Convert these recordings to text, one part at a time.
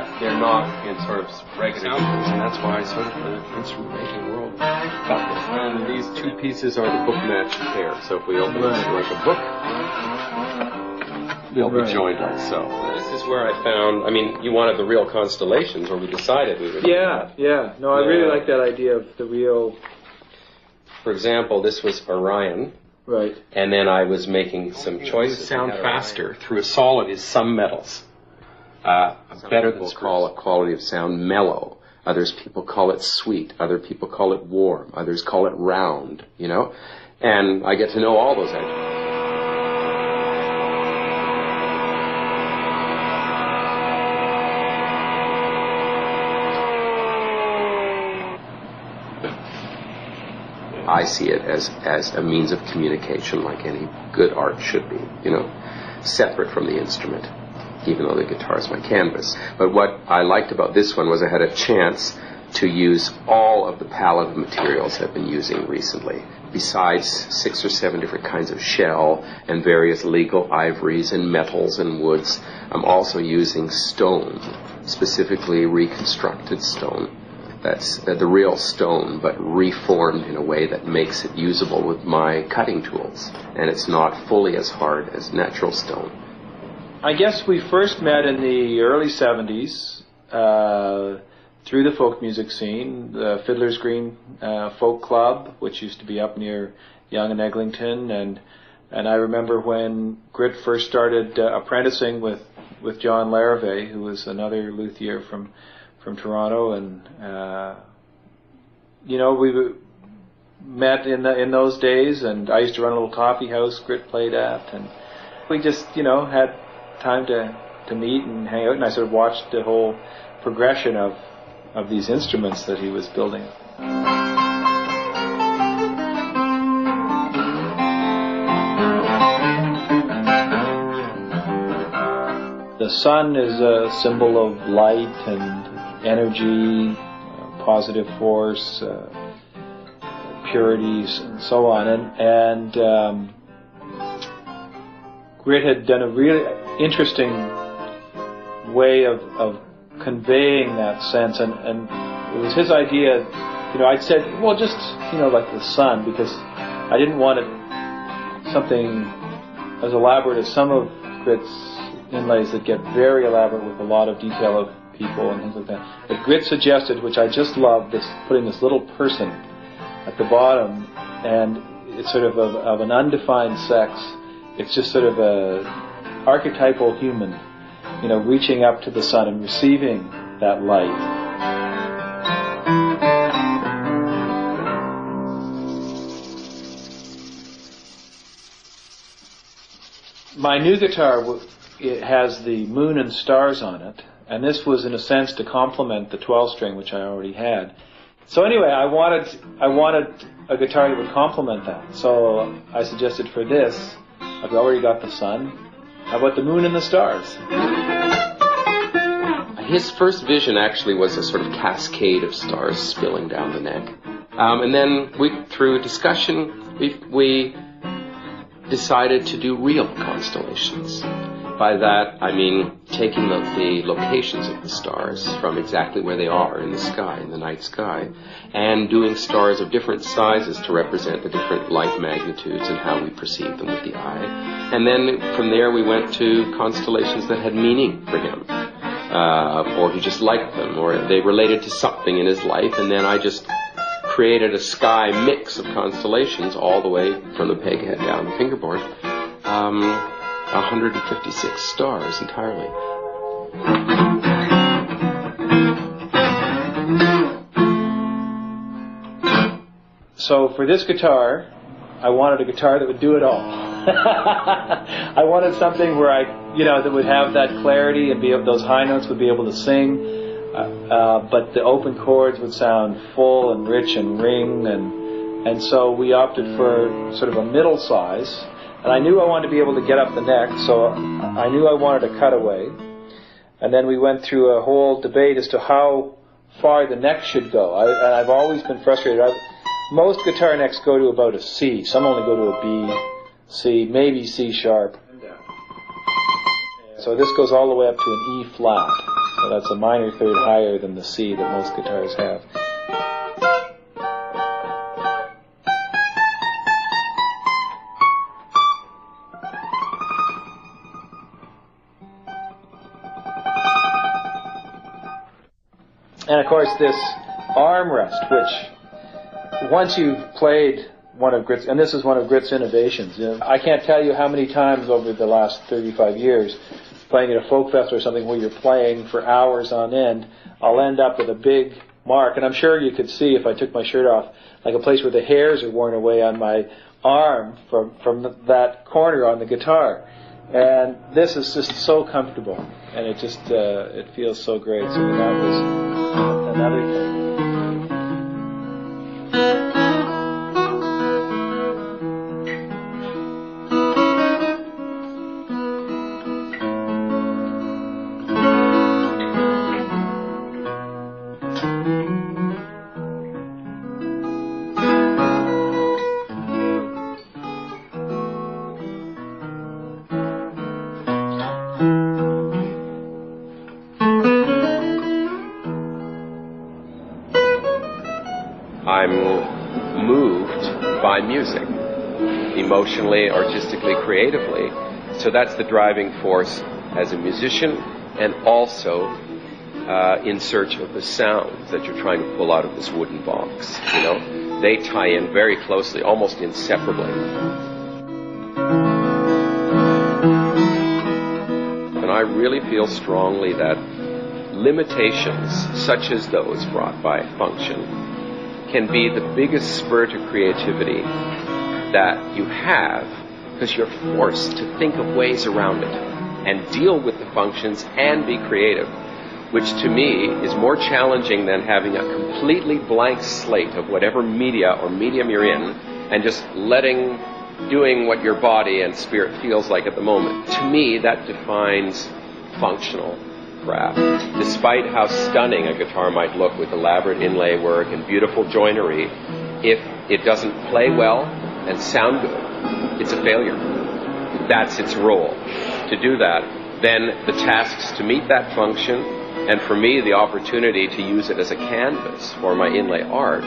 but they're not in sort of regular use, and that's why sort of the instrument-making world got this. And these two pieces are the book-matched pair, so if we open it like a book, they'll be joined like so. This is where I found, I mean, you wanted the real constellations, or we decided we would. Yeah. No, I really like that idea of the real. For example, this was Orion. Right. And then I was making some choices. Sound faster through a solid is some metals. Better than call it quality of sound mellow. Others people call it sweet. Other people call it warm. Others call it round, you know. And I get to know all those adjectives. I see it as a means of communication, like any good art should be, you know, separate from the instrument, even though the guitar is my canvas. But what I liked about this one was I had a chance to use all of the palette of materials I've been using recently. Besides 6 or 7 different kinds of shell and various legal ivories and metals and woods, I'm also using stone, specifically reconstructed stone. That's the real stone, but reformed in a way that makes it usable with my cutting tools. And it's not fully as hard as natural stone. I guess we first met in the early 70s through the folk music scene, the Fiddler's Green Folk Club, which used to be up near Yonge and Eglinton. And I remember when Grit first started apprenticing with John Larrivee, who was another luthier from Toronto, and you know, we met in those days, and I used to run a little coffee house Grit played at, and we just, you know, had time to meet and hang out, and I sort of watched the whole progression of these instruments that he was building. The sun is a symbol of light and energy, positive force, purities, and so on. And Grit had done a really interesting way of conveying that sense, and it was his idea. You know, I'd said, well, just, you know, like the sun, because I didn't want it something as elaborate as some of Grit's inlays that get very elaborate with a lot of detail of people and things like that. But Grit suggested, which I just love, this putting this little person at the bottom, and it's sort of an undefined sex. It's just sort of a archetypal human, you know, reaching up to the sun and receiving that light. My new guitar, it has the moon and stars on it, and this was in a sense to complement the 12-string, which I already had. So anyway, I wanted a guitar that would complement that. So I suggested for this, I've already got the sun. How about the moon and the stars? His first vision actually was a sort of cascade of stars spilling down the neck. And then through discussion, we decided to do real constellations. By that, I mean taking the locations of the stars from exactly where they are in the sky, in the night sky, and doing stars of different sizes to represent the different light magnitudes and how we perceive them with the eye. And then from there we went to constellations that had meaning for him, or he just liked them, or they related to something in his life, and then I just created a sky mix of constellations all the way from the peg head down the fingerboard. 156 stars entirely. So for this guitar, I wanted a guitar that would do it all. I wanted something where that would have that clarity and those high notes would be able to sing, but the open chords would sound full and rich and ring, and so we opted for sort of a middle size. And I knew I wanted to be able to get up the neck, so I knew I wanted a cutaway. And then we went through a whole debate as to how far the neck should go. And I've always been frustrated. Most guitar necks go to about a C. Some only go to a B, C, maybe C sharp. So this goes all the way up to an E flat. So that's a minor third higher than the C that most guitars have. And of course this armrest, which once you've played one of Grit's, and this is one of Grit's innovations. You know, I can't tell you how many times over the last 35 years, playing at a folk fest or something where you're playing for hours on end, I'll end up with a big mark, and I'm sure you could see if I took my shirt off, like a place where the hairs are worn away on my arm from that corner on the guitar. And this is just so comfortable, and it just it feels so great. So that was another thing. I'm moved by music, emotionally, artistically, creatively. So that's the driving force as a musician, and also in search of the sounds that you're trying to pull out of this wooden box. You know, they tie in very closely, almost inseparably. And I really feel strongly that limitations such as those brought by function can be the biggest spur to creativity that you have, because you're forced to think of ways around it and deal with the functions and be creative, which to me is more challenging than having a completely blank slate of whatever media or medium you're in and just doing what your body and spirit feels like at the moment. To me, that defines functional craft. Despite how stunning a guitar might look with elaborate inlay work and beautiful joinery, if it doesn't play well and sound good, it's a failure. That's its role. To do that, then the tasks to meet that function, and for me the opportunity to use it as a canvas for my inlay art.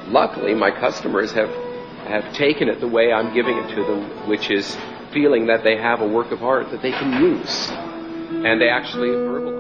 Luckily, my customers have taken it the way I'm giving it to them, which is feeling that they have a work of art that they can use. And they actually verbalize.